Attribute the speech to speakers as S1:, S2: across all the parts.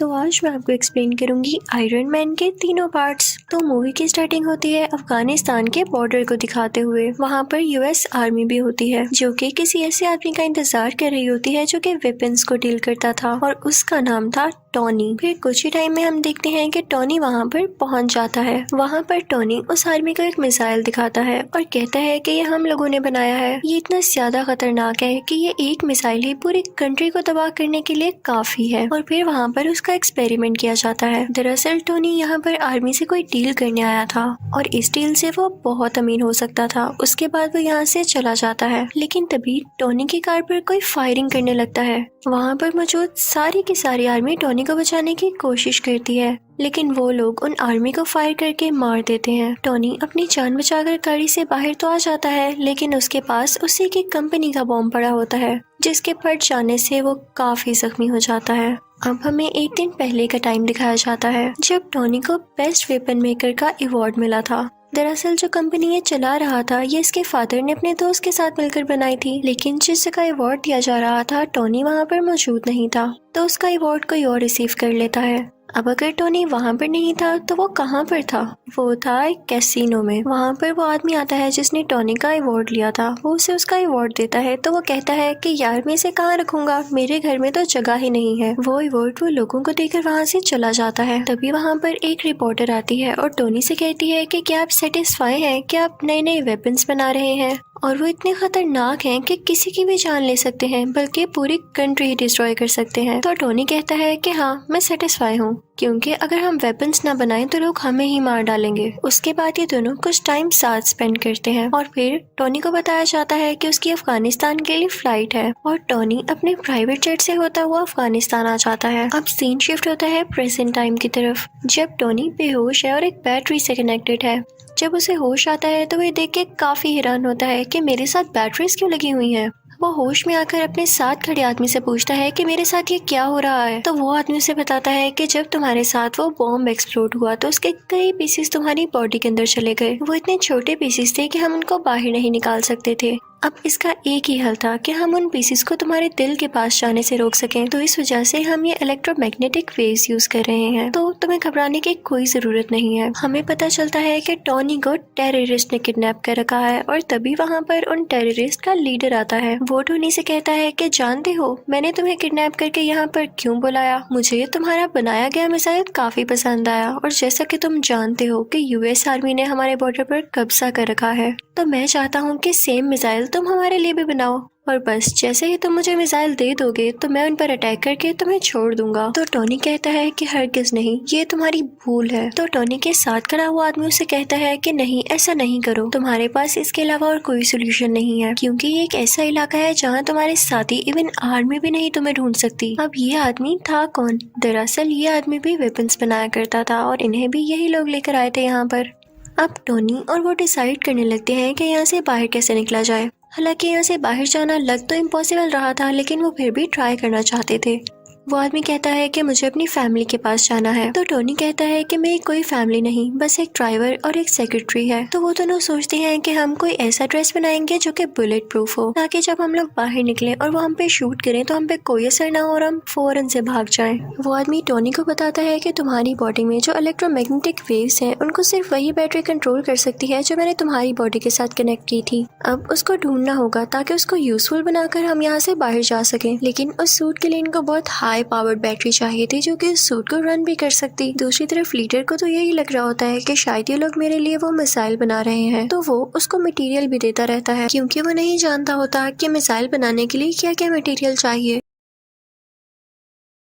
S1: तो आज मैं आपको एक्सप्लेन करूंगी आयरन मैन के तीनों पार्ट्स। तो मूवी की स्टार्टिंग होती है अफगानिस्तान के बॉर्डर को दिखाते हुए। वहाँ पर यूएस आर्मी भी होती है जो कि किसी ऐसे आदमी का इंतजार कर रही होती है जो कि वेपन्स को डील करता था और उसका नाम था टॉनी। फिर कुछ ही टाइम में हम देखते हैं कि टॉनी वहाँ पर पहुँच जाता है। वहाँ पर टॉनी उस आर्मी को एक मिसाइल दिखाता है और कहता है कि ये हम लोगों ने बनाया है। ये इतना ज्यादा खतरनाक है कि ये एक मिसाइल ही पूरी कंट्री को तबाह करने के लिए काफी है। और फिर वहाँ पर उसका एक्सपेरिमेंट किया जाता है। दरअसल टोनी यहाँ पर आर्मी से कोई डील करने आया था और इस डील से वो बहुत अमीर हो सकता था। उसके बाद वो यहाँ से चला जाता है, लेकिन तभी टोनी की कार पर कोई फायरिंग करने लगता है। वहाँ पर मौजूद सारी की सारी आर्मी टोनी को बचाने की कोशिश करती है, लेकिन वो लोग उन आर्मी को फायर करके मार देते हैं। टोनी अपनी जान बचाकर गाड़ी से बाहर तो आ जाता है, लेकिन उसके पास उसी की कंपनी का बॉम्ब पड़ा होता है जिसके फट जाने से वो काफी जख्मी हो जाता है। अब हमें एक दिन पहले का टाइम दिखाया जाता है जब टोनी को बेस्ट वेपन मेकर का अवार्ड मिला था। दरअसल जो कंपनी ये चला रहा था ये इसके फादर ने अपने दोस्त के साथ मिलकर बनाई थी, लेकिन जिस जगह अवार्ड दिया जा रहा था टोनी वहाँ पर मौजूद नहीं था, तो उसका अवार्ड कोई और रिसीव कर लेता है। अब अगर टोनी वहाँ पर नहीं था तो वो कहाँ पर था? वो था एक कैसीनो में। वहाँ पर वो आदमी आता है जिसने टोनी का अवार्ड लिया था। वो उसे उसका अवार्ड देता है तो वो कहता है कि यार मैं इसे कहाँ रखूंगा, मेरे घर में तो जगह ही नहीं है। वो अवार्ड वो लोगों को देकर वहाँ से चला जाता है। तभी वहाँ पर एक रिपोर्टर आती है और टोनी से कहती है कि क्या आप सेटिस्फाई हैं कि आप नए नए वेपन्स बना रहे हैं और वो इतने खतरनाक हैं कि किसी की भी जान ले सकते हैं, बल्कि पूरी कंट्री ही डिस्ट्रॉय कर सकते हैं। तो टोनी कहता है कि हाँ मैं सेटिस्फाई हूँ, क्योंकि अगर हम वेपन्स ना बनाएं तो लोग हमें ही मार डालेंगे। उसके बाद ये दोनों कुछ टाइम साथ स्पेंड करते हैं और फिर टोनी को बताया जाता है कि उसकी अफगानिस्तान के लिए फ्लाइट है और टोनी अपने प्राइवेट जेट से होता हुआ अफगानिस्तान आ जाता है। अब सीन शिफ्ट होता है प्रेजेंट टाइम की तरफ, जब टोनी बेहोश है और एक बैटरी से कनेक्टेड है। जब उसे होश आता है तो वह देख के काफी हैरान होता है कि मेरे साथ बैटरीज क्यों लगी हुई हैं। वो होश में आकर अपने साथ खड़े आदमी से पूछता है कि मेरे साथ ये क्या हो रहा है। तो वो आदमी उसे बताता है कि जब तुम्हारे साथ वो बॉम्ब एक्सप्लोड हुआ तो उसके कई पीसेस तुम्हारी बॉडी के अंदर चले गए। वो इतने छोटे पीसेस थे कि हम उनको बाहर नहीं निकाल सकते थे। अब इसका एक ही हल था कि हम उन पीसेस को तुम्हारे दिल के पास जाने से रोक सकें। तो इस वजह से हम ये इलेक्ट्रोमैग्नेटिक वेव्स यूज कर रहे हैं, तो तुम्हें घबराने की कोई जरूरत नहीं है। हमें पता चलता है कि टोनी को टेररिस्ट ने किडनैप कर रखा है और तभी वहाँ पर उन टेररिस्ट का लीडर आता है। वो टोनी से कहता है कि जानते हो मैंने तुम्हें किडनैप करके यहाँ पर क्यों बुलाया? मुझे तुम्हारा बनाया गया मिसाइल काफी पसंद आया और जैसा कि तुम जानते हो कि यूएस आर्मी ने हमारे बॉर्डर पर कब्जा कर रखा है, तो मैं चाहता हूँ कि सेम मिसाइल तुम हमारे लिए भी बनाओ और बस जैसे ही तुम मुझे मिसाइल दे दोगे तो मैं उन पर अटैक करके तुम्हें छोड़ दूंगा। तो टोनी कहता है कि हरगिज नहीं, ये तुम्हारी भूल है। तो टोनी के साथ खड़ा हुआ आदमी उसे कहता है कि नहीं, ऐसा नहीं करो, तुम्हारे पास इसके अलावा और कोई सोल्यूशन नहीं है, क्योंकि ये एक ऐसा इलाका है जहाँ तुम्हारे साथी इवन आर्मी भी नहीं तुम्हें ढूंढ सकती। अब ये आदमी था कौन? दरअसल ये आदमी भी वेपन्स बनाया करता था और इन्हें भी यही लोग लेकर आए थे यहाँ पर। अब टोनी और वो डिसाइड करने लगते हैं कि यहाँ से बाहर कैसे निकला जाए। हालांकि यहाँ से बाहर जाना लग तो इम्पॉसिबल रहा था, लेकिन वो फिर भी ट्राई करना चाहते थे। वो आदमी कहता है कि मुझे अपनी फैमिली के पास जाना है। तो टोनी कहता है कि मेरी कोई फैमिली नहीं, बस एक ड्राइवर और एक सेक्रेटरी है। तो वो दोनों सोचते हैं कि हम कोई ऐसा ड्रेस बनाएंगे जो कि बुलेट प्रूफ हो, ताकि जब हम लोग बाहर निकले और वो हम पे शूट करें तो हम पे कोई असर ना हो और हम फौरन से भाग जाएं। वो आदमी टोनी को बताता है कि तुम्हारी बॉडी में जो इलेक्ट्रोमैग्नेटिक वेव्स हैं उनको सिर्फ वही बैटरी कंट्रोल कर सकती है जो मैंने तुम्हारी बॉडी के साथ कनेक्ट की थी। अब उसको ढूंढना होगा ताकि उसको यूजफुल बनाकर हम यहाँ से बाहर जा सकें, लेकिन उस सूट के लिए इनको बहुत हाई पावर्ड बैटरी चाहिए थी जो कि सूट को रन भी कर सकती। दूसरी तरफ लीडर को तो यही लग रहा होता है कि शायद ये लोग मेरे लिए वो मिसाइल बना रहे हैं, तो वो उसको मटेरियल भी देता रहता है, क्योंकि वो नहीं जानता होता कि मिसाइल बनाने के लिए क्या क्या मटेरियल चाहिए।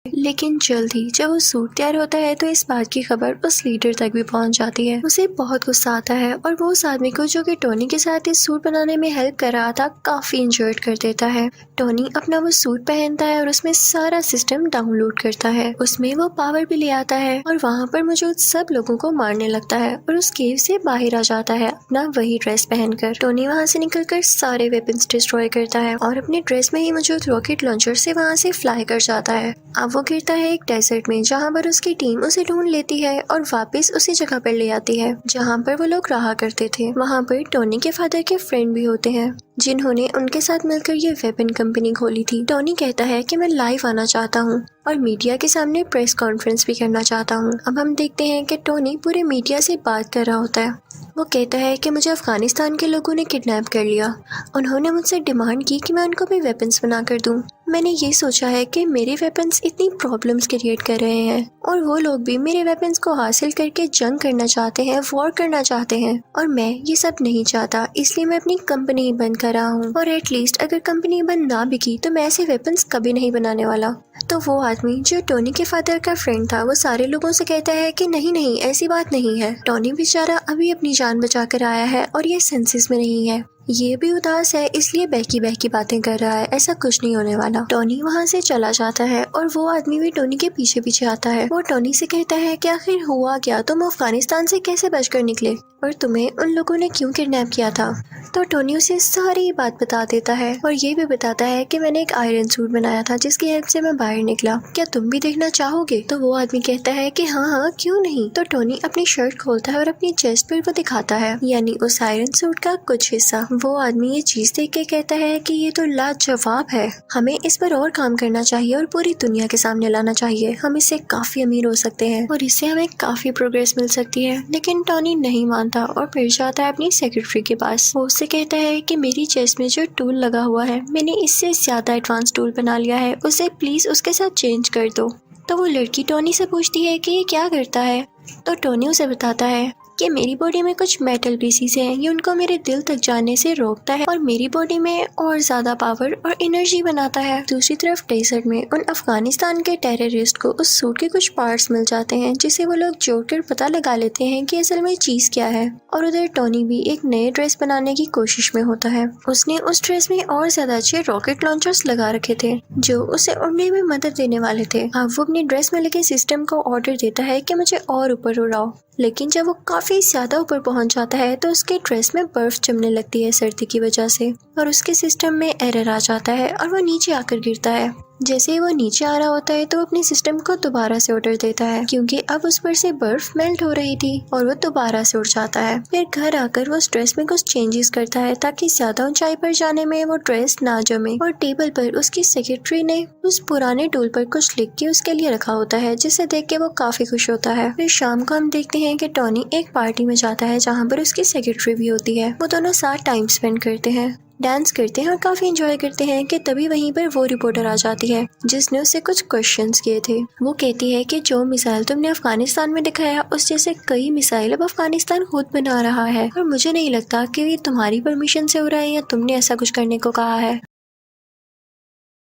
S1: लेकिन जल्द ही जब वो सूट तैयार होता है तो इस बात की खबर उस लीडर तक भी पहुंच जाती है। उसे बहुत गुस्सा आता है और वो उस आदमी को जो कि टोनी के साथ इस सूट बनाने में हेल्प कर रहा था काफी इंजर्ड कर देता है। टोनी अपना वो सूट पहनता है और उसमें सारा सिस्टम डाउनलोड करता है। उसमें वो पावर भी ले आता है और वहाँ पर मौजूद सब लोगों को मारने लगता है और उस केव से बाहर आ जाता है अपना वही ड्रेस पहनकर। टोनी वहाँ से निकलकर सारे वेपन्स डिस्ट्रॉय करता है और अपने ड्रेस में ही मौजूद रॉकेट लॉन्चर से वहाँ से फ्लाई कर जाता है। अब वो गिरता है एक डेजर्ट में, जहाँ पर उसकी टीम उसे ढूंढ लेती है और वापस उसी जगह पर ले आती है जहाँ पर वो लोग रहा करते थे। वहाँ पर टोनी के फादर के फ्रेंड भी होते हैं जिन्होंने उनके साथ मिलकर ये वेपन कंपनी खोली थी। टोनी कहता है कि मैं लाइव आना चाहता हूँ और मीडिया के सामने प्रेस कॉन्फ्रेंस भी करना चाहता हूँ। अब हम देखते हैं कि टोनी पूरे मीडिया से बात कर रहा होता है। वो कहता है कि मुझे अफगानिस्तान के लोगों ने किडनैप कर लिया। उन्होंने मुझसे डिमांड की कि मैं उनको भी वेपन्स बना कर दूं। मैंने ये सोचा है कि मेरे वेपन्स इतनी प्रॉब्लम्स क्रिएट कर रहे हैं और वो लोग भी मेरे वेपन्स को हासिल करके जंग करना चाहते हैं, वॉर करना चाहते हैं और मैं ये सब नहीं चाहता, इसलिए मैं अपनी कंपनी ही बंद कर रहा हूँ। और एटलीस्ट अगर कंपनी बंद ना भी की तो मैं ऐसे वेपन्स कभी नहीं बनाने वाला। तो वो आदमी जो टोनी के फादर का फ्रेंड था वो सारे लोगों से कहता है कि नहीं नहीं, ऐसी बात नहीं है। टोनी बेचारा अभी अपनी जान बचा कर आया है और ये सेंसेस में नहीं है। ये भी उदास है, इसलिए बहकी बातें कर रहा है, ऐसा कुछ नहीं होने वाला। टोनी वहाँ से चला जाता है और वो आदमी भी टोनी के पीछे पीछे आता है। वो टोनी से कहता है कि आखिर हुआ क्या, तुम अफगानिस्तान से कैसे बचकर निकले और तुम्हें उन लोगों ने क्यों किडनैप किया था। तो टोनी उसे सारी बात बता देता है और ये भी बताता है कि मैंने एक आयरन सूट बनाया था जिसकी हेल्प से मैं बाहर निकला, क्या तुम भी देखना चाहोगे। तो वो आदमी कहता है कि हाँ हाँ क्यों नहीं। तो टोनी अपनी शर्ट खोलता है और अपनी चेस्ट पर वो दिखाता है, यानी उस आयरन सूट का कुछ हिस्सा। वो आदमी ये चीज देख के कहता है कि ये तो लाजवाब है, हमें इस पर और काम करना चाहिए और पूरी दुनिया के सामने लाना चाहिए। हम इससे काफी अमीर हो सकते हैं और इससे हमें काफी प्रोग्रेस मिल सकती है। लेकिन टोनी नहीं मानता और फिर जाता है अपनी सेक्रेटरी के पास। वो उससे कहता है कि मेरी चेस्ट में जो टूल लगा हुआ है मैंने इससे ज्यादा एडवांस टूल बना लिया है, उसे प्लीज उसके साथ चेंज कर दो। तो वो लड़की टोनी से पूछती है कि ये क्या करता है। तो टोनी उसे बताता है कि मेरी बॉडी में कुछ मेटल पीसीज हैं, ये उनको मेरे दिल तक जाने से रोकता है और मेरी बॉडी में और ज्यादा पावर और एनर्जी बनाता है। दूसरी तरफ डेजर्ट में उन अफगानिस्तान के टेररिस्ट को उस सूट के कुछ पार्ट्स मिल जाते हैं जिसे वो लोग जोड़कर पता लगा लेते हैं कि असल में चीज क्या है। और उधर टोनी भी एक नए ड्रेस बनाने की कोशिश में होता है। उसने उस ड्रेस में और ज्यादा अच्छे रॉकेट लॉन्चर्स लगा रखे थे जो उसे उड़ने में मदद देने वाले थे। अब वो अपने ड्रेस में लगे सिस्टम को ऑर्डर देता है कि मुझे और ऊपर उड़ाओ, लेकिन जब वो काफी ज्यादा ऊपर पहुंच जाता है तो उसके ड्रेस में बर्फ जमने लगती है सर्दी की वजह से और उसके सिस्टम में एरर आ जाता है और वो नीचे आकर गिरता है। जैसे ही वो नीचे आ रहा होता है तो अपने सिस्टम को दोबारा से ऑर्डर देता है क्योंकि अब उस पर से बर्फ मेल्ट हो रही थी और वो दोबारा से उड़ जाता है। फिर घर आकर वो उस ड्रेस में कुछ चेंजेस करता है ताकि ज्यादा ऊंचाई पर जाने में वो ड्रेस ना जमे। और टेबल पर उसकी सेक्रेटरी ने उस पुराने टूल पर कुछ लिख के उसके लिए रखा होता है जिसे देख के वो काफी खुश होता है। फिर शाम को हम देखते हैं कि टोनी एक पार्टी में जाता है जहाँ पर उसकी सेक्रेटरी भी होती है। वो दोनों साथ टाइम स्पेंड करते हैं, डांस करते हैं और काफी एंजॉय करते हैं कि तभी वहीं पर वो रिपोर्टर आ जाती है जिसने उससे कुछ क्वेश्चंस किए थे। वो कहती है कि जो मिसाइल तुमने अफगानिस्तान में दिखाया उस जैसे कई मिसाइल अब अफगानिस्तान खुद बना रहा है और मुझे नहीं लगता कि ये तुम्हारी परमिशन से हो रहा है या तुमने ऐसा कुछ करने को कहा है।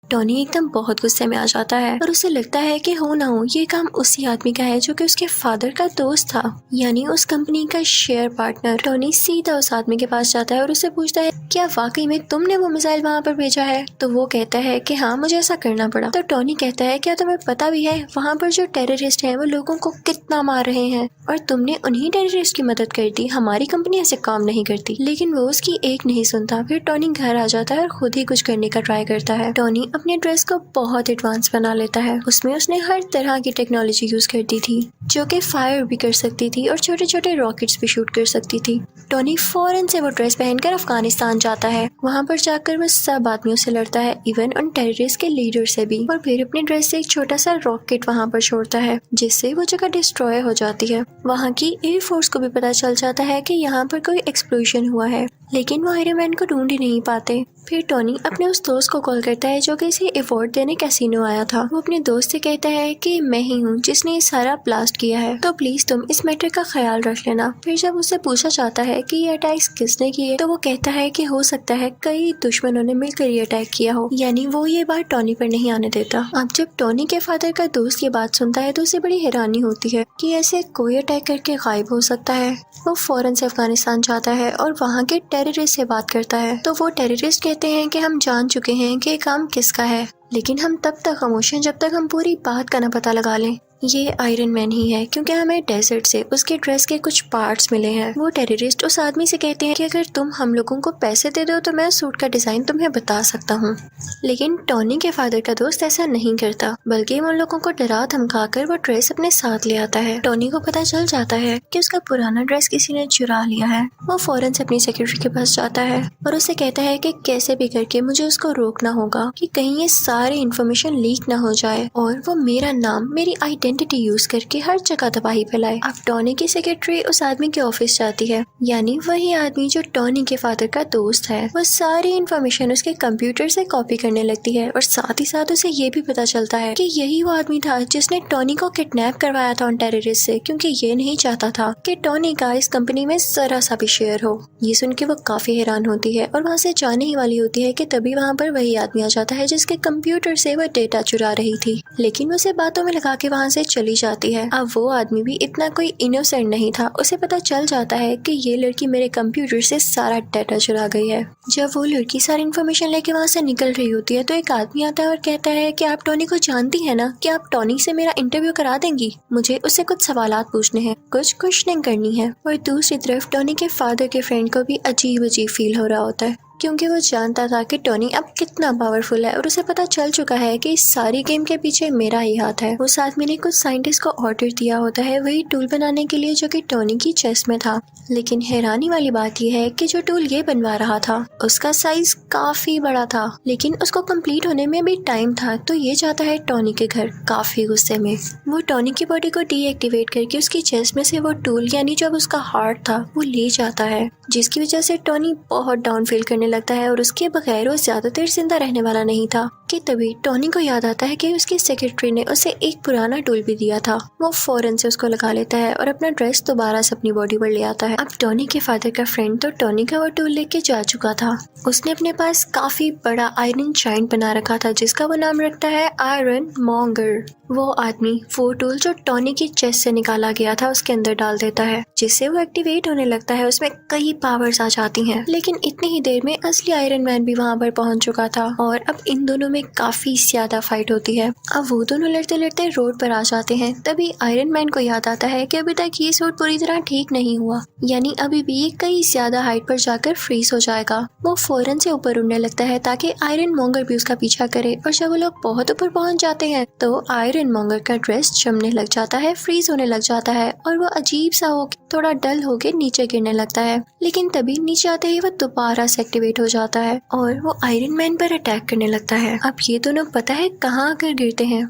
S1: टोनी एकदम बहुत गुस्से में आ जाता है और उसे लगता है कि हो ना हो ये काम उसी आदमी का है जो कि उसके फादर का दोस्त था, यानी उस कंपनी का शेयर पार्टनर। टोनी सीधा उस आदमी के पास जाता है और उससे पूछता है क्या वाकई में तुमने वो मिसाइल वहाँ पर भेजा है। तो वो कहता है कि हाँ मुझे ऐसा करना पड़ा। तो टोनी कहता है क्या तुम्हें पता भी है वहाँ पर जो टेररिस्ट हैं वो लोगों को कितना मार रहे हैं और तुमने उन्हीं टेररिस्ट की मदद कर दी, हमारी कंपनी ऐसे काम नहीं करती। लेकिन वो उसकी एक नहीं सुनता। फिर टोनी घर आ जाता है और खुद ही कुछ करने का ट्राई करता है। टोनी अपने ड्रेस को बहुत एडवांस बना लेता है। उसमें उसने हर तरह की टेक्नोलॉजी यूज कर दी थी जो कि फायर भी कर सकती थी और छोटे छोटे रॉकेट्स भी शूट कर सकती थी। टोनी फौरन से वो ड्रेस पहनकर अफगानिस्तान जाता है। वहाँ पर जाकर वो सब आदमियों से लड़ता है, इवन उन टेररिस्ट के लीडर से भी, और फिर अपने ड्रेस से एक छोटा सा रॉकेट वहाँ पर छोड़ता है जिससे वो जगह डिस्ट्रॉय हो जाती है। वहाँ की एयरफोर्स को भी पता चल जाता है कि यहाँ पर कोई एक्सप्लोजन हुआ है, लेकिन वो आयरन मैन को ढूंढ ही नहीं पाते। फिर टोनी अपने उस दोस्त को कॉल करता है जो कि इसे अवार्ड देने कैसीनो आया था। वो अपने दोस्त से कहता है कि मैं ही हूँ जिसने ये सारा ब्लास्ट किया है, तो प्लीज तुम इस मैटर का ख्याल रख लेना। फिर जब उससे पूछा जाता है कि ये अटैक्स किसने किए तो वो कहता है कि हो सकता है कई दुश्मनों ने मिलकर ये अटैक किया हो, यानी वो ये बात टोनी पर नहीं आने देता। अब जब टोनी के फादर का दोस्त ये बात सुनता है तो उसे बड़ी हैरानी होती है कि ऐसे कोई अटैक करके गायब हो सकता है। वो फौरन से अफगानिस्तान जाता है और वहाँ के टेररिस्ट से बात करता है। तो वो टेररिस्ट कहते हैं कि हम जान चुके हैं कि काम किसका है, लेकिन हम तब तक खामोश हैं जब तक हम पूरी बात का न पता लगा लें। ये आयरन मैन ही है क्योंकि हमें डेजर्ट से उसके ड्रेस के कुछ पार्ट्स मिले हैं। वो टेररिस्ट उस आदमी से कहते हैं कि अगर तुम हम लोगों को पैसे दे दो तो मैं सूट का डिजाइन तुम्हें बता सकता हूँ। लेकिन टॉनी के फादर का दोस्त ऐसा नहीं करता, बल्कि उन लोगों को डरा धमका कर वो ड्रेस अपने साथ ले आता है। टॉनी को पता चल जाता है कि उसका पुराना ड्रेस किसी ने चुरा लिया है। वो फौरन से अपनी सेक्रेटरी के पास जाता है और उससे कहता है कि कैसे भी करके मुझे उसको रोकना होगा कि कहीं ये सारी इन्फॉर्मेशन लीक ना हो जाए और वो मेरा नाम, मेरी आइडेंटिटी यूज करके हर जगह तबाही फैलाए। अब टॉनी की सेक्रेटरी उस आदमी के ऑफिस जाती है, यानी वही आदमी जो टॉनी के फादर का दोस्त है। वो सारी इन्फॉर्मेशन उसके कंप्यूटर से कॉपी करने लगती है और साथ ही साथ उसे ये भी पता चलता है कि यही वो आदमी था जिसने टॉनी को किडनैप करवाया था उन टेररिस्ट से, क्योंकि ये नहीं चाहता था कि टॉनी का इस कंपनी में जरा सा भी शेयर हो। ये सुन के वो काफी हैरान होती है और वहाँ से जाने ही वाली होती है कि तभी वहाँ पर वही आदमी आ जाता है जिसके कंप्यूटर से वह डेटा चुरा रही थी, लेकिन उसे बातों में लगा के वहाँ से चली जाती है। अब वो आदमी भी इतना कोई इनोसेंट नहीं था, उसे पता चल जाता है कि ये लड़की मेरे कंप्यूटर से सारा डेटा चुरा गई है। जब वो लड़की सारी इन्फॉर्मेशन लेके वहाँ से निकल रही होती है तो एक आदमी आता है और कहता है कि आप टॉनी को जानती है ना, कि आप टॉनी से मेरा इंटरव्यू करा देंगी, मुझे उससे कुछ सवालात पूछने हैं, कुछ क्वेश्चनिंग करनी है। और दूसरी तरफ टॉनी के फादर के फ्रेंड को भी अजीब अजीब फील हो रहा होता है, क्योंकि वो जानता था कि टॉनी अब कितना पावरफुल है और उसे पता चल चुका है कि इस सारी गेम के पीछे मेरा ही हाथ है। उस आदमी ने कुछ साइंटिस्ट को ऑर्डर दिया होता है वही टूल बनाने के लिए जो कि टॉनी की चेस्ट में था, लेकिन हैरानी वाली बात यह है कि जो टूल ये बनवा रहा था उसका साइज काफी बड़ा था, लेकिन उसको कंप्लीट होने में भी टाइम था। तो ये जाता है टॉनी के घर काफी गुस्से में। वो टॉनी की बॉडी को डीएक्टिवेट करके उसकी चेस्ट में से वो टूल, यानी जो अब उसका हार्ट था, वो ले जाता है, जिसकी वजह से टॉनी बहुत डाउन फील करने लगता है और उसके बगैर वो ज्यादा देर जिंदा रहने वाला नहीं था। कि तभी टॉनी को याद आता है कि उसकी सेक्रेटरी ने उसे एक पुराना टूल भी दिया था। वो फौरन से उसको लगा लेता है और अपना ड्रेस दोबारा से अपनी बॉडी पर ले आता है। अब टॉनी के फादर का फ्रेंड तो टॉनी का वो टूल लेके जा चुका था। उसने अपने पास काफी बड़ा आयरन जायंट बना रखा था जिसका वो नाम रखता है आयरन मॉन्गर। वो आदमी वो टूल जो टॉनी की चेस्ट से निकाला गया था उसके अंदर डाल देता है, जिससे वो एक्टिवेट होने लगता है। उसमें कई पावर्स आ जाती हैं, लेकिन इतनी ही देर में असली आयरन मैन भी वहाँ पर पहुँच चुका था और अब इन दोनों में काफी ज्यादा फाइट होती है। अब वो दोनों लड़ते लड़ते रोड पर आ जाते हैं। तभी आयरन मैन को याद आता है कि अभी तक ये सूट पूरी तरह ठीक नहीं हुआ, यानी अभी भी ये कई ज्यादा हाइट पर जाकर फ्रीज हो जाएगा। वो फौरन से ऊपर उड़ने लगता है ताकि आयरन मॉन्गर भी उसका पीछा करे, और जब वो लोग बहुत ऊपर पहुंच जाते हैं तो आयरन मॉन्गर का ड्रेस जमने लग जाता है, फ्रीज होने लग जाता है और वो अजीब सा हो थोड़ा डल होके नीचे गिरने लगता है। लेकिन तभी नीचे आते ही वो दोबारा से एक्टिवेट हो जाता है और वो आयरन मैन पर अटैक करने लगता है। अब ये दोनों पता है कहाँ आकर गिरते हैं?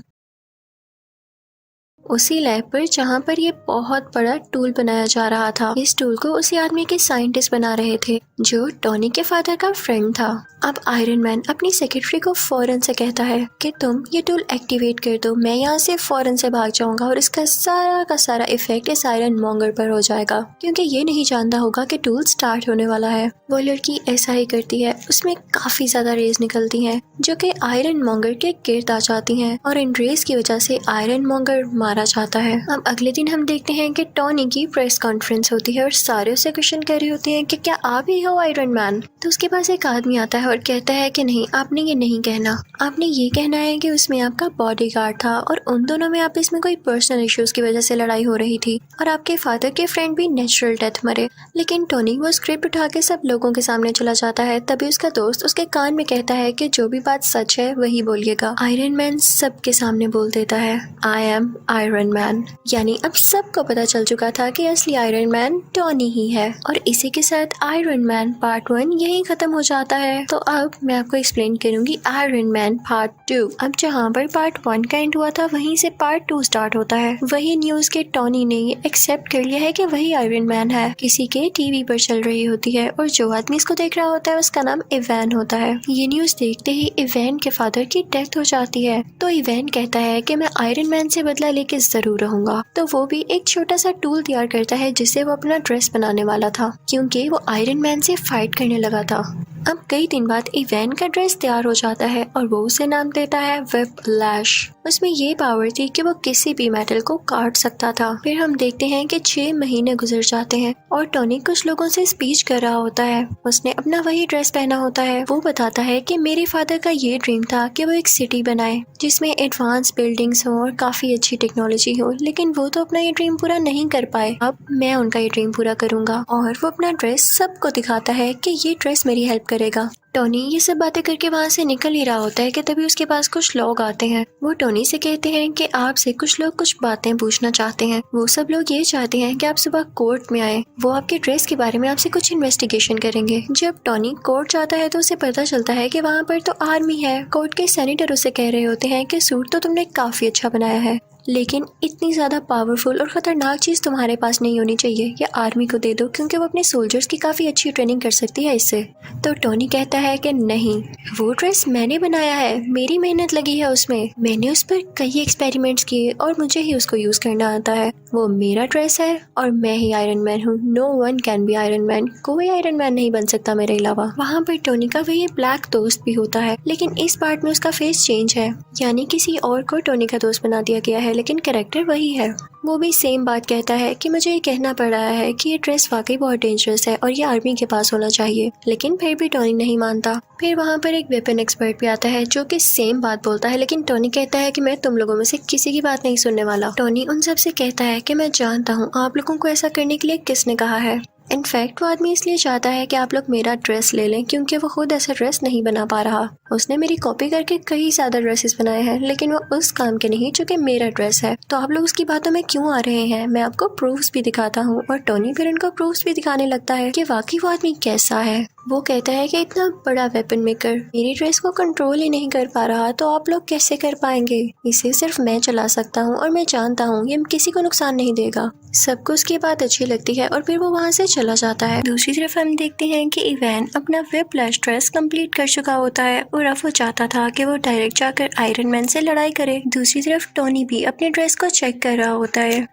S1: उसी लैब पर जहाँ पर ये बहुत बड़ा टूल बनाया जा रहा था। इस टूल को उसी आदमी के साइंटिस्ट बना रहे थे जो टॉनी के फादर का फ्रेंड था। अब आयरन मैन अपनी सेक्रेटरी को फौरन से कहता है कि तुम ये टूल एक्टिवेट कर दो, मैं यहाँ से फौरन से भाग जाऊंगा और इसका सारा का सारा इफेक्ट इस आयरन मॉन्गर पर हो जाएगा, क्योंकि ये नहीं जानता होगा कि टूल स्टार्ट होने वाला है। वो लड़की ऐसा ही करती है। उसमें काफी ज्यादा रेज निकलती हैं जो कि आयरन मॉन्गर के गिर्द आ जाती हैं और इन रेज की वजह से आयरन मॉन्गर मारा जाता है। अब अगले दिन हम देखते हैं कि टॉनी की प्रेस कॉन्फ्रेंस होती है और सारे उससे क्वेश्चन कर रहे होते हैं कि क्या आप ही हो आयरन मैन? तो उसके पास एक आदमी आता है और कहता है कि नहीं, आपने ये नहीं कहना, आपने ये कहना है कि उसमें आपका बॉडीगार्ड था और उन दोनों में आप इसमें कोई पर्सनल इश्यूज की वजह से लड़ाई हो रही थी और आपके फादर के फ्रेंड भी नेचुरल डेथ मरे। लेकिन टोनी वो स्क्रिप्ट उठा के सब लोगों के सामने चला जाता है। तभी उसका दोस्त उसके कान में कहता है कि जो भी बात सच है वही बोलिएगा। आयरन मैन सबके सामने बोल देता है, आई एम आयरन मैन। यानी अब सबको पता चल चुका था कि असली आयरन मैन टोनी ही है। और इसी के साथ आयरन मैन पार्ट 1 यही खत्म हो जाता है। तो अब मैं आपको एक्सप्लेन करूंगी आयरन मैन पार्ट 2। अब जहाँ पर पार्ट 1 का एंड हुआ था वहीं से पार्ट 2 स्टार्ट होता है। वही न्यूज के टोनी ने ये एक्सेप्ट कर लिया है कि वही आयरन मैन है। किसी के टीवी पर चल रही होती है और जो आदमी इसको देख रहा होता है उसका नाम इवैन होता है। ये न्यूज देखते ही इवैन के फादर की डेथ हो जाती है। तो इवैन कहता है कि मैं आयरन मैन से बदला लेके जरूर रहूंगा। तो वो भी एक छोटा सा टूल तैयार करता है जिससे वो अपना ड्रेस बनाने वाला था, क्योंकि वो आयरन मैन से फाइट करने लगा था। अब कई दिन बाद इवैन का ड्रेस तैयार हो जाता है और वो उसे नाम देता है व्हिपलैश। उसमें ये पावर थी कि वो किसी भी मेटल को काट सकता था। फिर हम देखते हैं कि 6 महीने गुजर जाते हैं और टोनी कुछ लोगों से स्पीच कर रहा होता है। उसने अपना वही ड्रेस पहना होता है। वो बताता है कि मेरे फादर का ये ड्रीम था कि वो एक सिटी बनाए जिसमें एडवांस बिल्डिंग्स हो और काफी अच्छी टेक्नोलॉजी हो, लेकिन वो तो अपना ये ड्रीम पूरा नहीं कर पाए। अब मैं उनका ये ड्रीम पूरा करूंगा। और वो अपना ड्रेस सबको दिखाता है कि ये ड्रेस मेरी हेल्प करेगा। टोनी ये सब बातें करके वहाँ से निकल ही रहा होता है कि तभी उसके पास कुछ लोग आते हैं। वो टोनी से कहते हैं कि आपसे कुछ लोग कुछ बातें पूछना चाहते हैं। वो सब लोग ये चाहते हैं कि आप सुबह कोर्ट में आए। वो आपके ड्रेस के बारे में आपसे कुछ इन्वेस्टिगेशन करेंगे। जब टोनी कोर्ट जाता है तो उसे पता चलता है कि वहाँ पर तो आर्मी है। कोर्ट के सेनेटर उसे कह रहे होते हैं कि सूट तो तुमने काफी अच्छा बनाया है, लेकिन इतनी ज्यादा पावरफुल और खतरनाक चीज तुम्हारे पास नहीं होनी चाहिए। ये आर्मी को दे दो क्योंकि वो अपने सोल्जर्स की काफी अच्छी ट्रेनिंग कर सकती है इससे। तो टोनी कहता है कि नहीं, वो ड्रेस मैंने बनाया है, मेरी मेहनत लगी है उसमें, मैंने उस पर कई एक्सपेरिमेंट्स किए और मुझे ही उसको यूज करना आता है। वो मेरा ड्रेस है और मैं ही आयरन मैन हूँ। No one can be Iron Man. कोई आयरन मैन नहीं बन सकता मेरे अलावा। वहाँ पर टोनी का वही ब्लैक दोस्त भी होता है, लेकिन इस पार्ट में उसका फेस चेंज है, यानी किसी और को टोनी का दोस्त बना दिया गया है, लेकिन कैरेक्टर वही है। वो भी सेम बात कहता है कि मुझे ये कहना पड़ रहा है कि ये ड्रेस वाकई बहुत डेंजरस है और ये आर्मी के पास होना चाहिए, लेकिन फिर भी टोनी नहीं मानता। फिर वहाँ पर एक वेपन एक्सपर्ट भी आता है जो कि सेम बात बोलता है, लेकिन टोनी कहता है कि मैं तुम लोगों में से किसी की बात नहीं सुनने वाला। टोनी उन सब से कहता है कि मैं जानता हूँ आप लोगों को ऐसा करने के लिए किसने कहा है। इनफैक्ट वो आदमी इसलिए चाहता है कि आप लोग मेरा ड्रेस ले लें क्योंकि वो खुद ऐसा ड्रेस नहीं बना पा रहा। उसने मेरी कॉपी करके कई ज्यादा ड्रेसेस बनाए हैं, लेकिन वो उस काम के नहीं जो कि मेरा ड्रेस है। तो आप लोग उसकी बातों में क्यों आ रहे हैं? मैं आपको प्रूफ्स भी दिखाता हूँ। और टोनी फिर उनको प्रूफ्स भी दिखाने लगता है कि वाकई वो आदमी कैसा है। वो कहता है कि इतना बड़ा वेपन मेकर मेरी ड्रेस को कंट्रोल ही नहीं कर पा रहा, तो आप लोग कैसे कर पाएंगे? इसे सिर्फ मैं चला सकता हूँ और मैं जानता हूँ ये किसी को नुकसान नहीं देगा। सबको उसकी बात अच्छी लगती है और फिर वो वहाँ से चला जाता है। दूसरी तरफ हम देखते हैं कि इवैन अपना व्हिप्लैश ड्रेस कंप्लीट कर चुका होता है और अब वो चाहता था कि वो डायरेक्ट जाकर आयरन मैन से लड़ाई करे। दूसरी तरफ टोनी भी अपने ड्रेस को चेक कर रहा होता है।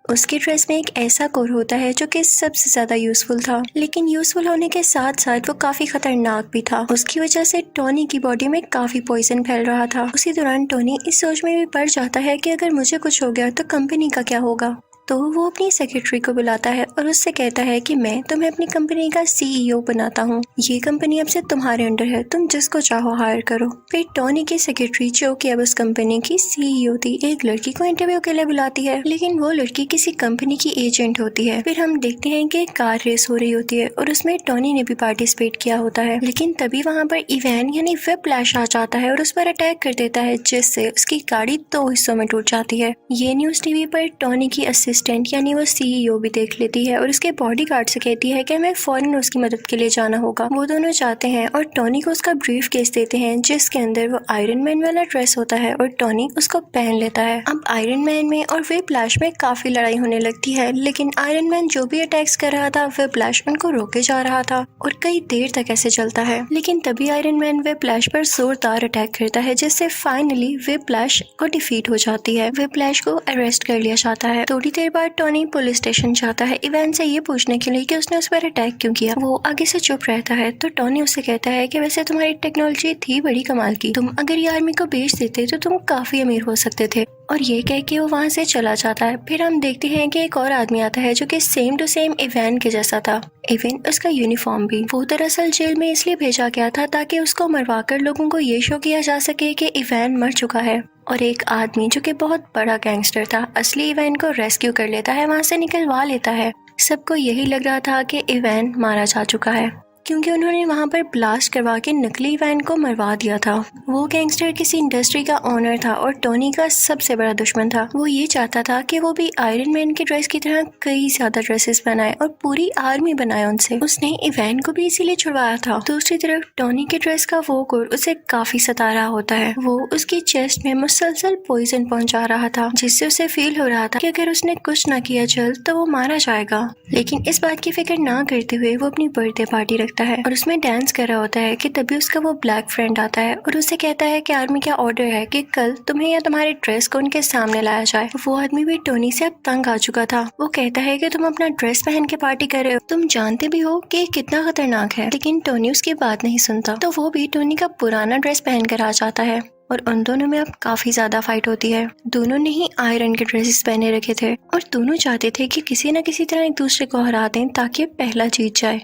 S1: उसके ड्रेस में एक ऐसा कोर होता है जो कि सबसे ज्यादा यूजफुल था, लेकिन यूजफुल होने के साथ साथ वो काफी खतरनाक भी था। उसकी वजह से टोनी की बॉडी में काफी पॉइजन फैल रहा था। उसी दौरान टोनी इस सोच में भी पड़ जाता है कि अगर मुझे कुछ हो गया तो कंपनी का क्या होगा। तो वो अपनी सेक्रेटरी को बुलाता है और उससे कहता है कि मैं तुम्हें अपनी कंपनी का सीईओ बनाता हूँ। ये कंपनी अब से तुम्हारे अंडर है, तुम जिसको चाहो हायर करो। फिर टोनी की सेक्रेटरी जो कि अब उस कंपनी की सीईओ थी, एक लड़की को इंटरव्यू के लिए बुलाती है, लेकिन वो लड़की किसी कंपनी की एजेंट होती है। फिर हम देखते हैं कि कार रेस हो रही होती है और उसमें टोनी ने भी पार्टिसिपेट किया होता है, लेकिन तभी वहाँ पर इवैन यानी व्हिप्लैश आ जाता है और उस पर अटैक कर देता है, जिससे उसकी गाड़ी 2 हिस्सों में टूट जाती है। ये न्यूज टीवी पर टोनी की यानी वो सीईओ भी देख लेती है और उसके बॉडीगार्ड से कहती है कि हमें फौरन उसकी मदद के लिए जाना होगा। वो दोनों जाते हैं और टोनी को उसका ब्रीफ केस देते हैं जिसके अंदर वो आयरन मैन वाला ड्रेस होता है और टोनी उसको पहन लेता है। अब आयरन मैन में और व्हिप्लैश में काफी लड़ाई होने लगती है, लेकिन आयरन मैन जो भी अटैक्स कर रहा था व्हिप्लैश उनको रोके जा रहा था और कई देर तक ऐसे चलता है। लेकिन तभी आयरन मैन व्हिप्लैश पर जोरदार अटैक करता है, जिससे फाइनली व्हिप्लैश को डिफीट हो जाती है। व्हिप्लैश को अरेस्ट कर लिया जाता है। थोड़ी देर बाद टोनी पुलिस स्टेशन जाता है इवैन से ये पूछने के लिए कि उसने उस पर अटैक क्यों किया। वो आगे से चुप रहता है तो टोनी उससे कहता है कि वैसे तुम्हारी टेक्नोलॉजी थी बड़ी कमाल की, तुम अगर ये आर्मी को बेच देते तो तुम काफी अमीर हो सकते थे। और ये कह के वो वहाँ से चला जाता है। फिर हम देखते हैं कि एक और आदमी आता है जो कि सेम टू सेम इवैन के जैसा था, इवन उसका यूनिफॉर्म भी। वो दरअसल जेल में इसलिए भेजा गया था ताकि उसको मरवाकर लोगों को ये शो किया जा सके कि इवैन मर चुका है। और एक आदमी जो कि बहुत बड़ा गैंगस्टर था असली इवैन को रेस्क्यू कर लेता है, वहाँ से निकलवा लेता है। सबको यही लग रहा था कि इवैन मारा जा चुका है क्योंकि उन्होंने वहाँ पर ब्लास्ट करवा के नकली इवैन को मरवा दिया था। वो गैंगस्टर किसी इंडस्ट्री का ओनर था और टोनी का सबसे बड़ा दुश्मन था। वो ये चाहता था कि वो भी आयरन मैन के ड्रेस की तरह कई ज्यादा ड्रेसेस बनाए और पूरी आर्मी बनाए उनसे। उसने इवैन को भी इसीलिए छुड़वाया था। दूसरी तरफ टोनी के ड्रेस का वो कोर उसे काफी सता रहा होता है। वो उसकी चेस्ट में मुसलसल पॉइजन पहुंचा रहा था, जिससे उसे फील हो रहा था कि अगर उसने कुछ न किया जल्द तो वो मारा जाएगा। लेकिन इस बात की फिक्र ना करते हुए वो अपनी बर्थडे पार्टी रखता है और उसमें डांस कर रहा होता है कि तभी उसका वो ब्लैक फ्रेंड आता है और उसे कहता है कि आर्मी का ऑर्डर है कि कल तुम्हें या तुम्हारे ड्रेस को उनके सामने लाया जाए। वो आदमी भी टोनी से अब तंग आ चुका था। वो कहता है कि तुम अपना ड्रेस पहन के पार्टी कर रहे हो, तुम जानते भी हो कि कितना खतरनाक है, लेकिन टोनी उसकी बात नहीं सुनता। तो वो भी टोनी का पुराना ड्रेस पहन कर आ जाता है। और उन दोनों में अब काफी ज्यादा फाइट होती है। दोनों ने ही आयरन के ड्रेसेस पहने रखे थे और दोनों चाहते थे कि किसी न किसी तरह एक दूसरे को हरा दें ताकि पहला जीत जाए।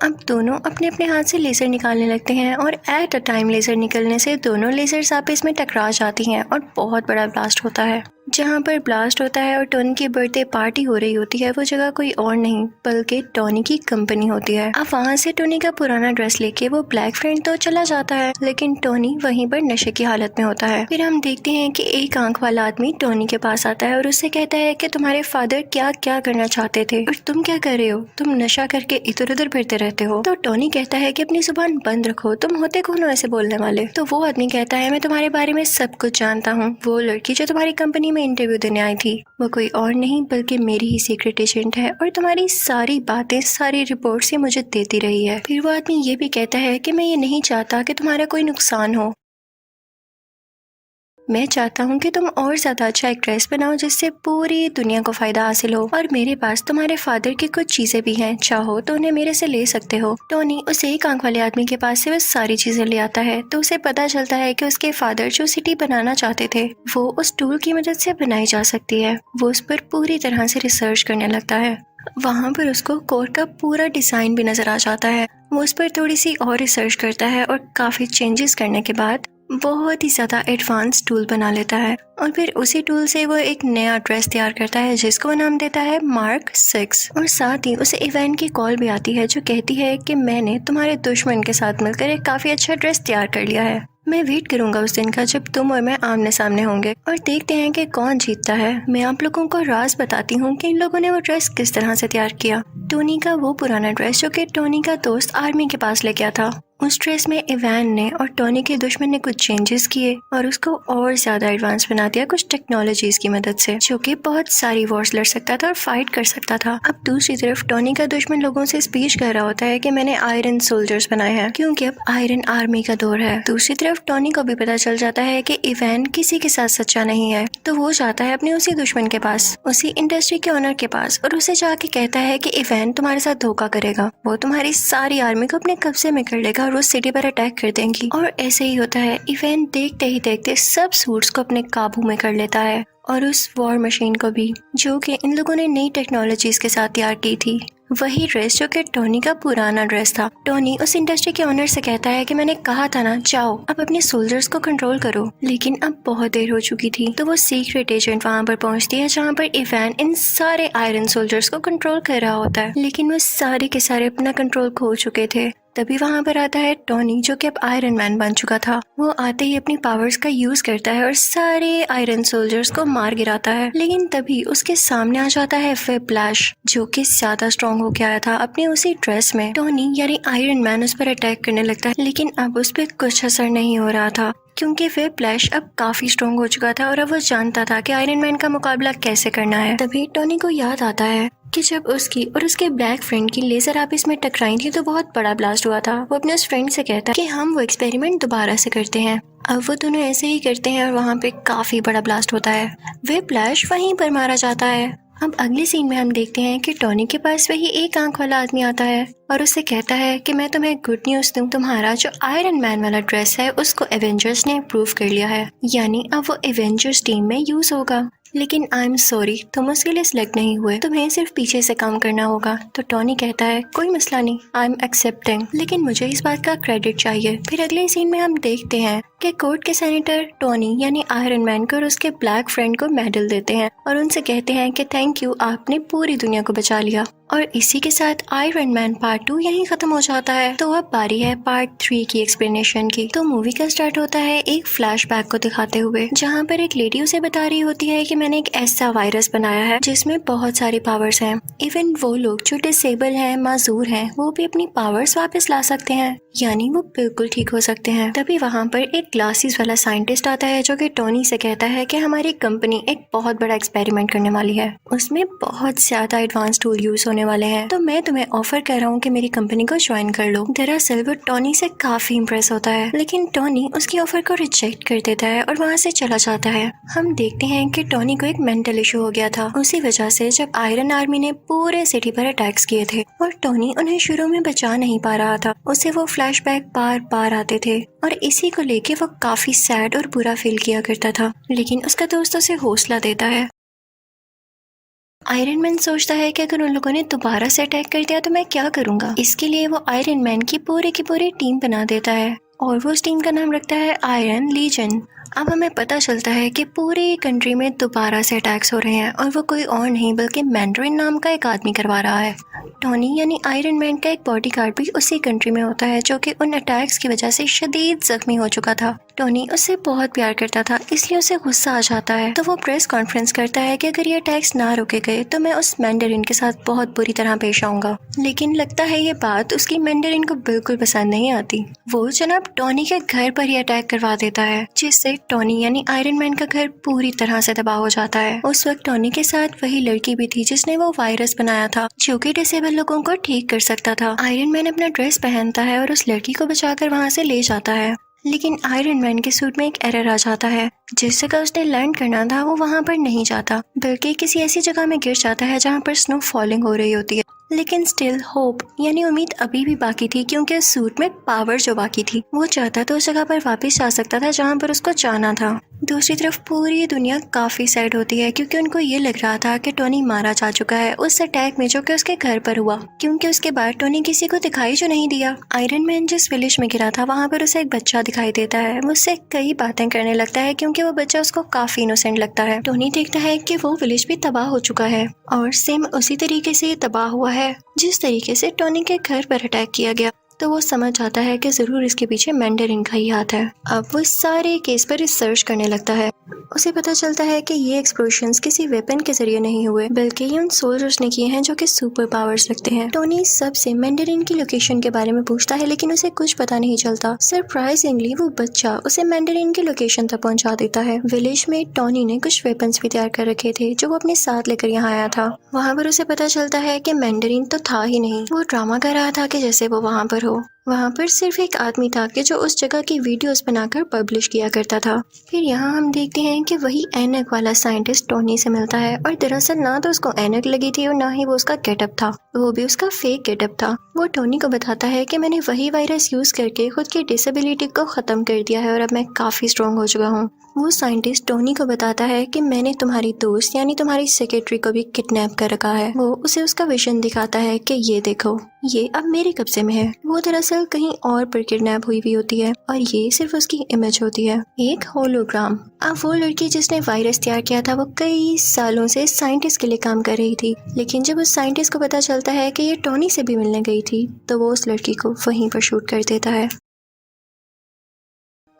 S1: अब दोनों अपने अपने हाथ से लेजर निकालने लगते हैं और एट अ टाइम लेजर निकलने से दोनों लेजर्स आपस में टकरा जाती हैं और बहुत बड़ा ब्लास्ट होता है। जहाँ पर ब्लास्ट होता है और टोनी की बर्थडे पार्टी हो रही होती है वो जगह कोई और नहीं बल्कि टोनी की कंपनी होती है। अब वहाँ से टोनी का पुराना ड्रेस लेके वो ब्लैक फ्रेंड तो चला जाता है, लेकिन टोनी वहीं पर नशे की हालत में होता है। फिर हम देखते हैं कि एक आंख वाला आदमी टोनी के पास आता है और उससे कहता है कि तुम्हारे फादर क्या क्या करना चाहते थे और तुम क्या कर रहे हो, तुम नशा करके इधर उधर फिरते रहते हो। तो टोनी कहता है कि अपनी जुबान बंद रखो, तुम होते कौन हो ऐसे बोलने वाले। तो वो आदमी कहता है मैं तुम्हारे बारे में सब कुछ जानता हूँ, वो लड़की जो तुम्हारी कंपनी में इंटरव्यू देने आई थी वो कोई और नहीं बल्कि मेरी ही सीक्रेट एजेंट है और तुम्हारी सारी बातें सारी रिपोर्ट्स ये मुझे देती रही है। फिर वो आदमी ये भी कहता है कि मैं ये नहीं चाहता कि तुम्हारा कोई नुकसान हो, मैं चाहता हूँ कि तुम और ज्यादा अच्छा एक ड्रेस बनाओ जिससे पूरी दुनिया को फायदा हासिल हो और मेरे पास तुम्हारे फादर की कुछ चीजें भी हैं, चाहो तो उन्हें मेरे से ले सकते हो। टोनी उस एक आंख वाले आदमी के पास से वो सारी चीजें ले आता है तो उसे पता चलता है कि उसके फादर जो सिटी बनाना चाहते थे वो उस टूल की मदद से बनाई जा सकती है। वो उस पर पूरी तरह से रिसर्च करने लगता है। वहाँ पर उसको कोड का पूरा डिजाइन भी नजर आ जाता है। वो उस पर थोड़ी सी और रिसर्च करता है और काफी चेंजेस करने के बाद बहुत ही ज्यादा एडवांस टूल बना लेता है और फिर उसी टूल से वो एक नया ड्रेस तैयार करता है जिसको वो नाम देता है मार्क 6। और साथ ही उसे इवेन की कॉल भी आती है जो कहती है कि मैंने तुम्हारे दुश्मन के साथ मिलकर एक काफी अच्छा ड्रेस तैयार कर लिया है, मैं वेट करूंगा उस दिन का जब तुम और मैं आमने सामने होंगे और देखते हैं कि कौन जीतता है। मैं आप लोगों को राज बताती हूँ कि इन लोगों ने वो ड्रेस किस तरह से तैयार किया। टोनी का वो पुराना ड्रेस जो कि टोनी का दोस्त आर्मी के पास लेके आया था, उस ड्रेस में इवान ने और टोनी के दुश्मन ने कुछ चेंजेस किए और उसको और ज्यादा एडवांस बना दिया कुछ टेक्नोलॉजीज की मदद से, जो कि बहुत सारी वॉर्स लड़ सकता था और फाइट कर सकता था। अब दूसरी तरफ टोनी का दुश्मन लोगों से स्पीच कर रहा होता है कि मैंने आयरन सोल्जर्स बनाए हैं क्योंकि अब आयरन आर्मी का दौर है। दूसरी तरफ टोनी को भी पता चल जाता है कि इवान किसी के साथ सच्चा नहीं है, तो वो जाता है अपने उसी दुश्मन के पास, उसी इंडस्ट्री के ओनर के पास और उसे जाके कहता है कि इवान तुम्हारे साथ धोखा करेगा, वो तुम्हारी सारी आर्मी को अपने कब्जे में कर लेगा और वो सिटी पर अटैक कर देंगी। और ऐसे ही होता है, इवेंट देखते ही देखते सब सूट्स को अपने काबू में कर लेता है और उस वॉर मशीन को भी, जो कि इन लोगों ने नई टेक्नोलॉजीज के साथ तैयार की थी। वही ड्रेस जो कि टोनी का पुराना ड्रेस था। टोनी उस इंडस्ट्री के ओनर से कहता है कि मैंने कहा था ना, जाओ अब अपने सोल्जर्स को कंट्रोल करो, लेकिन अब बहुत देर हो चुकी थी। तो वो सीक्रेट एजेंट वहाँ पर पहुँचती है जहाँ पर इवान इन सारे आयरन सोल्जर्स को कंट्रोल कर रहा होता है, लेकिन वो सारे के सारे अपना कंट्रोल खो चुके थे। तभी वहाँ पर आता है टोनी जो कि अब आयरन मैन बन चुका था। वो आते ही अपनी पावर्स का यूज करता है और सारे आयरन सोल्जर्स को मार गिराता है, लेकिन तभी उसके सामने आ जाता है व्हिप्लैश जो कि ज्यादा स्ट्रॉन्ग हो गया था अपने उसी ड्रेस में। टोनी यानी आयरन मैन उस पर अटैक करने लगता है, लेकिन अब उस पर कुछ असर नहीं हो रहा था क्योंकि व्हिप्लैश अब काफी स्ट्रॉन्ग हो चुका था और अब वो जानता था कि आयरन मैन का मुकाबला कैसे करना है। तभी टोनी को याद आता है कि जब उसकी और उसके ब्लैक फ्रेंड की लेजर आपस में टकराई थी तो बहुत बड़ा ब्लास्ट हुआ था। वो अपने उस फ्रेंड से कहता है कि हम वो एक्सपेरिमेंट दोबारा से करते हैं। अब वो दोनों ऐसे ही करते हैं और वहाँ पे काफी बड़ा ब्लास्ट होता है। व्हिप्लैश वहीं पर मारा जाता है। अब अगले सीन में हम देखते हैं कि टोनी के पास वही एक आंख वाला आदमी आता है और उससे कहता है कि मैं तुम्हें गुड न्यूज दूं, तुम्हारा जो आयरन मैन वाला ड्रेस है उसको एवेंजर्स ने अप्रूव कर लिया है, यानी अब वो एवेंजर्स टीम में यूज होगा। लेकिन आई एम सॉरी, तुम उसके लिए सिलेक्ट नहीं हुए, तुम्हें सिर्फ पीछे से काम करना होगा। तो टोनी कहता है कोई मसला नहीं, आई एम एक्सेप्टिंग, लेकिन मुझे इस बात का क्रेडिट चाहिए। फिर अगले सीन में हम देखते हैं कि कोर्ट के सेनेटर टोनी यानी आयरन मैन को और उसके ब्लैक फ्रेंड को मेडल देते हैं और उनसे कहते हैं कि थैंक यू, आपने पूरी दुनिया को बचा लिया। और इसी के साथ आयरन मैन पार्ट 2 यहीं खत्म हो जाता है। तो अब बारी है पार्ट 3 की एक्सप्लेनेशन की। तो मूवी का स्टार्ट होता है एक फ्लैशबैक को दिखाते हुए, जहाँ पर एक लेडी उसे बता रही होती है कि मैंने एक ऐसा वायरस बनाया है जिसमें बहुत सारी पावर्स हैं। इवन वो लोग जो डिसेबल हैं, माजूर हैं, वो भी अपनी पावर्स वापस ला सकते हैं, यानी वो बिल्कुल ठीक हो सकते हैं। तभी वहाँ पर एक ग्लासेस वाला साइंटिस्ट आता है जो कि टोनी से कहता है कि हमारी कंपनी एक बहुत बड़ा एक्सपेरिमेंट करने वाली है, उसमें बहुत ज्यादा एडवांस टूल यूज होने वाले हैं, तो मैं तुम्हें ऑफर कर रहा हूँ कि मेरी कंपनी को ज्वाइन कर लो। दरअसल वो टोनी से काफी इम्प्रेस होता है, लेकिन टोनी उसकी ऑफर को रिजेक्ट कर देता है और वहाँ से चला जाता है। हम देखते हैं कि टोनी को एक मेंटल इशू हो गया था, उसी वजह से जब आयरन आर्मी ने पूरे सिटी पर अटैक्स किए थे और टोनी उन्हें शुरू में बचा नहीं पा रहा था, उसे वो फ्लैशबैक बार बार आते थे और इसी को लेके वो काफी सैड और बुरा फील किया करता था। लेकिन उसका दोस्त उसे हौसला देता है। आयरन मैन सोचता है कि अगर उन लोगों ने दोबारा से अटैक कर दिया तो मैं क्या करूंगा। इसके लिए वो आयरन मैन की पूरी टीम बना देता है और वो उस टीम का नाम रखता है आयरन लीजन। अब हमें पता चलता है कि पूरी कंट्री में दोबारा से अटैक्स हो रहे हैं और वो कोई और नहीं बल्कि मैंड्रिन नाम का एक आदमी करवा रहा है। टोनी यानी आयरन मैन का एक बॉडीगार्ड भी उसी कंट्री में होता है जो कि उन अटैक्स की वजह से शदीद जख्मी हो चुका था। टोनी उससे बहुत प्यार करता था, इसलिए उसे गुस्सा आ जाता है। तो वो प्रेस कॉन्फ्रेंस करता है कि अगर ये अटैक्स ना रोके गए तो मैं उस मैंडरिन के साथ बहुत बुरी तरह पेश आऊंगा। लेकिन लगता है ये बात उसकी मैंडरिन को बिल्कुल पसंद नहीं आती। वो जनाब टोनी के घर पर ही अटैक करवा देता है, जिससे टोनी यानी आयरन मैन का घर पूरी तरह से तबाह हो जाता है। उस वक्त टोनी के साथ वही लड़की भी थी जिसने वो वायरस बनाया था जो कि डिसेबल लोगों को ठीक कर सकता था। आयरन मैन अपना ड्रेस पहनता है और उस लड़की को बचाकर वहाँ से ले जाता है। लेकिन आयरन मैन के सूट में एक एरर आ जाता है। जिस जगह उसने लैंड करना था वो वहाँ पर नहीं जाता बल्कि किसी ऐसी जगह में गिर जाता है जहाँ पर स्नो फॉलिंग हो रही होती है। लेकिन स्टिल होप यानी उम्मीद अभी भी बाकी थी, क्योंकि उस सूट में पावर जो बाकी थी वो चाहता तो उस जगह पर वापस जा सकता था जहाँ पर उसको जाना था। दूसरी तरफ पूरी दुनिया काफी सैड होती है क्योंकि उनको ये लग रहा था कि टोनी मारा जा चुका है उस अटैक में जो कि उसके घर पर हुआ, क्योंकि उसके बाद टोनी किसी को दिखाई जो नहीं दिया। आयरन मैन जिस विलेज में गिरा था वहाँ पर उसे एक बच्चा दिखाई देता है। वो उससे कई बातें करने लगता है क्योंकि वो बच्चा उसको काफी इनोसेंट लगता है। टोनी देखता है कि वो विलेज भी तबाह हो चुका है और सेम उसी तरीके से ये तबाह हुआ है जिस तरीके से टोनी के घर पर अटैक किया गया। तो वो समझ जाता है कि जरूर इसके पीछे मैंडरिन का ही हाथ है। अब वो इस सारे केस पर रिसर्च करने लगता है। उसे पता चलता है कि ये एक्सप्लोजन्स किसी वेपन के जरिए नहीं हुए बल्कि ये उन सोल्जर्स ने किए हैं जो कि सुपर पावर्स रखते हैं। टोनी सबसे मैंडरिन की लोकेशन के बारे में पूछता है लेकिन उसे कुछ पता नहीं चलता। सरप्राइजिंगली वो बच्चा उसे मैंडरिन की लोकेशन तक पहुंचा देता है। विलेज में टोनी ने कुछ वेपन्स भी तैयार कर रखे थे जो वो अपने साथ लेकर यहाँ आया था। वहाँ पर उसे पता चलता है कि मैंडरिन तो था ही नहीं, वो ड्रामा कर रहा था कि जैसे वो वहाँ पर हो। वहाँ पर सिर्फ एक आदमी था कि जो उस जगह की वीडियोस बनाकर पब्लिश किया करता था। फिर यहाँ हम देखते हैं कि वही ऐनक वाला साइंटिस्ट टोनी से मिलता है और दरअसल ना तो उसको ऐनक लगी थी और ना ही वो उसका गेटअप था, वो भी उसका फेक गेटअप था। वो टोनी को बताता है कि मैंने वही वायरस यूज करके खुद की डिसेबिलिटी को खत्म कर दिया है और अब मैं काफी स्ट्रॉन्ग हो चुका हूँ। वो साइंटिस्ट टोनी को बताता है कि मैंने तुम्हारी दोस्त यानी तुम्हारी सेक्रेटरी को भी किडनैप कर रखा है। वो उसे उसका विजन दिखाता है कि ये देखो, ये अब मेरे कब्जे में है। वो दरअसल कहीं और पर किडनैप हुई भी होती है और ये सिर्फ उसकी इमेज होती है, एक होलोग्राम। अब वो लड़की जिसने वायरस तैयार किया था वो कई सालों से साइंटिस्ट के लिए काम कर रही थी, लेकिन जब उस साइंटिस्ट को पता चलता है कि ये टोनी से भी मिलने गई थी तो वो उस लड़की को वहीं पर शूट कर देता है।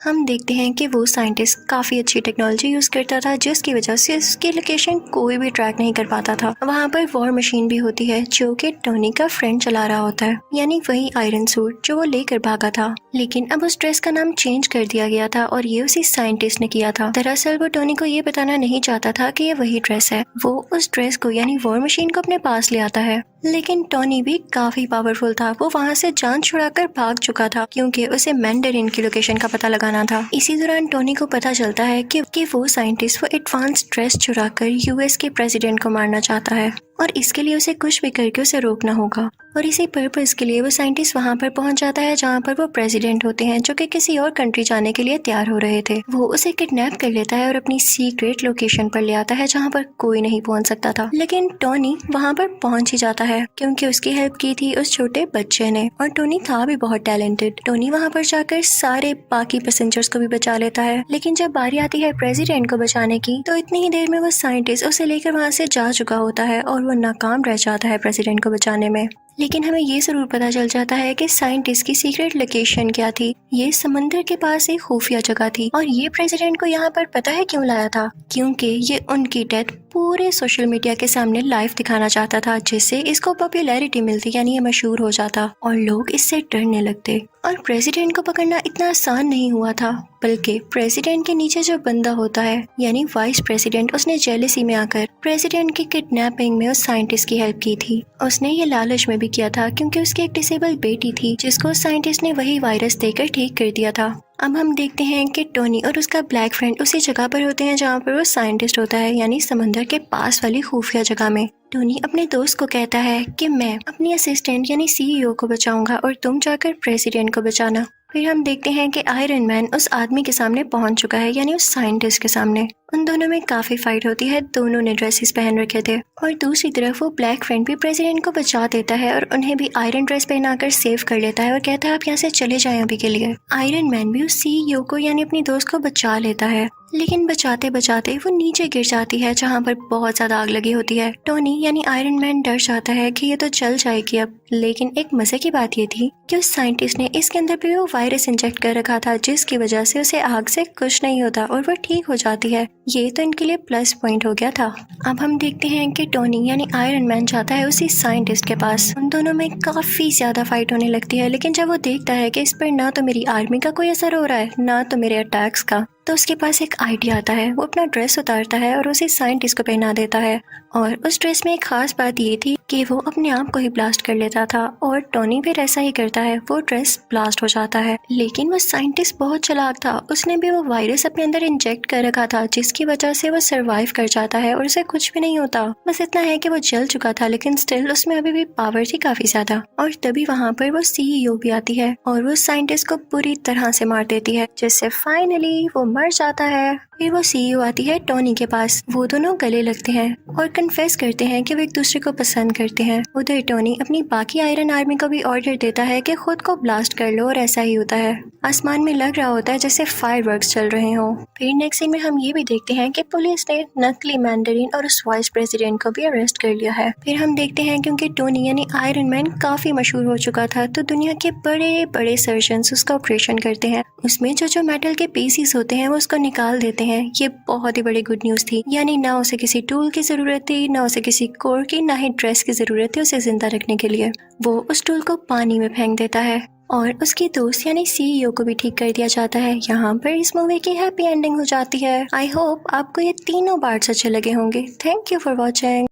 S1: हम देखते हैं कि वो साइंटिस्ट काफ़ी अच्छी टेक्नोलॉजी यूज़ करता था जिसकी वजह से उसकी लोकेशन कोई भी ट्रैक नहीं कर पाता था। वहाँ पर वॉर मशीन भी होती है जो कि टोनी का फ्रेंड चला रहा होता है, यानी वही आयरन सूट जो वो लेकर भागा था। लेकिन अब उस ड्रेस का नाम चेंज कर दिया गया था और ये उसी साइंटिस्ट ने किया था। दरअसल वो टोनी को ये बताना नहीं चाहता था कि ये वही ड्रेस है। वो उस ड्रेस को यानी वॉर मशीन को अपने पास ले आता है, लेकिन टोनी भी काफी पावरफुल था। वो वहाँ से जान छुड़ाकर भाग चुका था क्योंकि उसे मैंडरिन की लोकेशन का पता लगाना था। इसी दौरान टोनी को पता चलता है कि वो साइंटिस्ट वो एडवांस ड्रेस चुराकर यूएस के प्रेसिडेंट को मारना चाहता है और इसके लिए उसे कुछ भी करके उसे रोकना होगा। और इसी पर्पस के लिए वो साइंटिस्ट वहाँ पर पहुँच जाता है जहाँ पर वो प्रेसिडेंट होते हैं जो कि किसी और कंट्री जाने के लिए तैयार हो रहे थे। वो उसे किडनैप कर लेता है और अपनी सीक्रेट लोकेशन पर ले आता है जहाँ पर कोई नहीं पहुँच सकता था। लेकिन टोनी वहाँ पर पहुँच ही जाता है क्योंकि उसकी हेल्प की थी उस छोटे बच्चे ने और टोनी था भी बहुत टैलेंटेड। टोनी वहाँ पर जाकर सारे बाकी पैसेंजर्स को भी बचा लेता है, लेकिन जब बारी आती है प्रेसिडेंट को बचाने की तो इतनी ही देर में वो साइंटिस्ट उसे लेकर वहाँ से जा चुका होता है और वो नाकाम रह जाता है प्रेसिडेंट को बचाने में। लेकिन हमें ये जरूर पता चल जाता है कि साइंटिस्ट की सीक्रेट लोकेशन क्या थी। ये समंदर के पास एक खुफिया जगह थी और ये प्रेसिडेंट को यहाँ पर पता है क्यों लाया था, क्योंकि ये उनकी डेथ पूरे सोशल मीडिया के सामने लाइव दिखाना चाहता था, जिससे इसको पॉपुलैरिटी मिलती यानी ये मशहूर हो जाता और लोग इससे डरने लगते। और प्रेसिडेंट को पकड़ना इतना आसान नहीं हुआ था, बल्कि प्रेसिडेंट के नीचे जो बंदा होता है यानी वाइस प्रेसिडेंट, उसने जेलसी में आकर प्रेसिडेंट की किडनैपिंग में उस साइंटिस्ट की हेल्प की थी। उसने ये लालच में भी किया था क्योंकि उसकी एक डिसेबल बेटी थी जिसको साइंटिस्ट ने वही वायरस देकर ठीक कर दिया था। अब हम देखते हैं कि टोनी और उसका ब्लैक फ्रेंड उसी जगह पर होते हैं जहाँ पर वो साइंटिस्ट होता है, यानी समंदर के पास वाली खुफिया जगह में। टोनी अपने दोस्त को कहता है कि मैं अपनी असिस्टेंट यानी सीईओ को बचाऊंगा और तुम जाकर प्रेसिडेंट को बचाना। फिर हम देखते हैं कि आयरन मैन उस आदमी के सामने पहुंच चुका है, यानी उस साइंटिस्ट के सामने। उन दोनों में काफी फाइट होती है, दोनों ने ड्रेसेस पहन रखे थे और दूसरी तरफ वो ब्लैक फ्रेंड भी प्रेसिडेंट को बचा देता है और उन्हें भी आयरन ड्रेस पहनाकर सेव कर लेता है और कहता है आप यहाँ से चले जाएं अभी के लिए। आयरन मैन भी उस सीईओ को यानी अपनी दोस्त को बचा लेता है, लेकिन बचाते बचाते वो नीचे गिर जाती है जहाँ पर बहुत ज्यादा आग लगी होती है। टोनी यानी आयरन मैन डर जाता है कि ये तो जल जाएगी अब, लेकिन एक मजे की बात ये थी कि उस साइंटिस्ट ने इसके अंदर भी वो वायरस इंजेक्ट कर रखा था जिसकी वजह से उसे आग से कुछ नहीं होता और वो ठीक हो जाती है। ये तो इनके लिए प्लस पॉइंट हो गया था। अब हम देखते हैं कि टोनी यानी आयरन मैन जाता है उसी साइंटिस्ट के पास। उन दोनों में काफी ज्यादा फाइट होने लगती है, लेकिन जब वो देखता है कि इस पर ना तो मेरी आर्मी का कोई असर हो रहा है ना तो मेरे अटैक्स का, तो उसके पास एक आइडिया आता है। वो अपना ड्रेस उतारता है और उसे साइंटिस्ट को पहना देता है और उस ड्रेस में एक खास बात ये थी कि वो अपने आप को ही ब्लास्ट कर लेता था और टोनी फिर ऐसा ही करता है, वो ड्रेस ब्लास्ट हो जाता है। लेकिन वो साइंटिस्ट बहुत चालाक था, उसने भी वो वायरस अपने अंदर इंजेक्ट कर रखा था जिसकी वजह से वो सरवाइव कर जाता है और उसे कुछ भी नहीं होता। बस इतना है कि वो जल चुका था, लेकिन स्टिल उसमें अभी भी पावर थी काफी ज्यादा। और तभी वहाँ पर वो सीईओ भी आती है और वो साइंटिस्ट को पूरी तरह से मार देती है, जिससे फाइनली वो मर जाता है। फिर वो सीईओ आती है टोनी के पास, वो दोनों गले लगते हैं और कन्फेस करते हैं कि वो एक दूसरे को पसंद करते हैं। उधर टोनी अपनी बाकी आयरन आर्मी को भी ऑर्डर देता है कि खुद को ब्लास्ट कर लो और ऐसा ही होता है। आसमान में लग रहा होता है जैसे फायरवर्क्स चल रहे हों। फिर नेक्स्ट सीन में हम ये भी देखते हैं कि पुलिस ने नकली मैंडरिन और उस वाइस प्रेसिडेंट को भी अरेस्ट कर लिया है। फिर हम देखते हैं क्योंकि टोनी यानी आयरन मैन काफी मशहूर हो चुका था, तो दुनिया के बड़े बड़े सर्जन्स उसका ऑपरेशन करते हैं। उसमें जो मेटल के पीसीस होते हैं वो उसको निकाल देते हैं। ये बहुत ही बड़ी गुड न्यूज थी, यानी ना उसे किसी टूल की जरूरत थी, ना उसे किसी कोर की, ना ही ड्रेस की जरूरत थी उसे जिंदा रखने के लिए। वो उस टूल को पानी में फेंक देता है और उसकी दोस्त यानी सीईओ को भी ठीक कर दिया जाता है। यहाँ पर इस मूवी की हैप्पी एंडिंग हो जाती है। आई होप आपको ये तीनों पार्ट्स अच्छे लगे होंगे। Thank you for watching.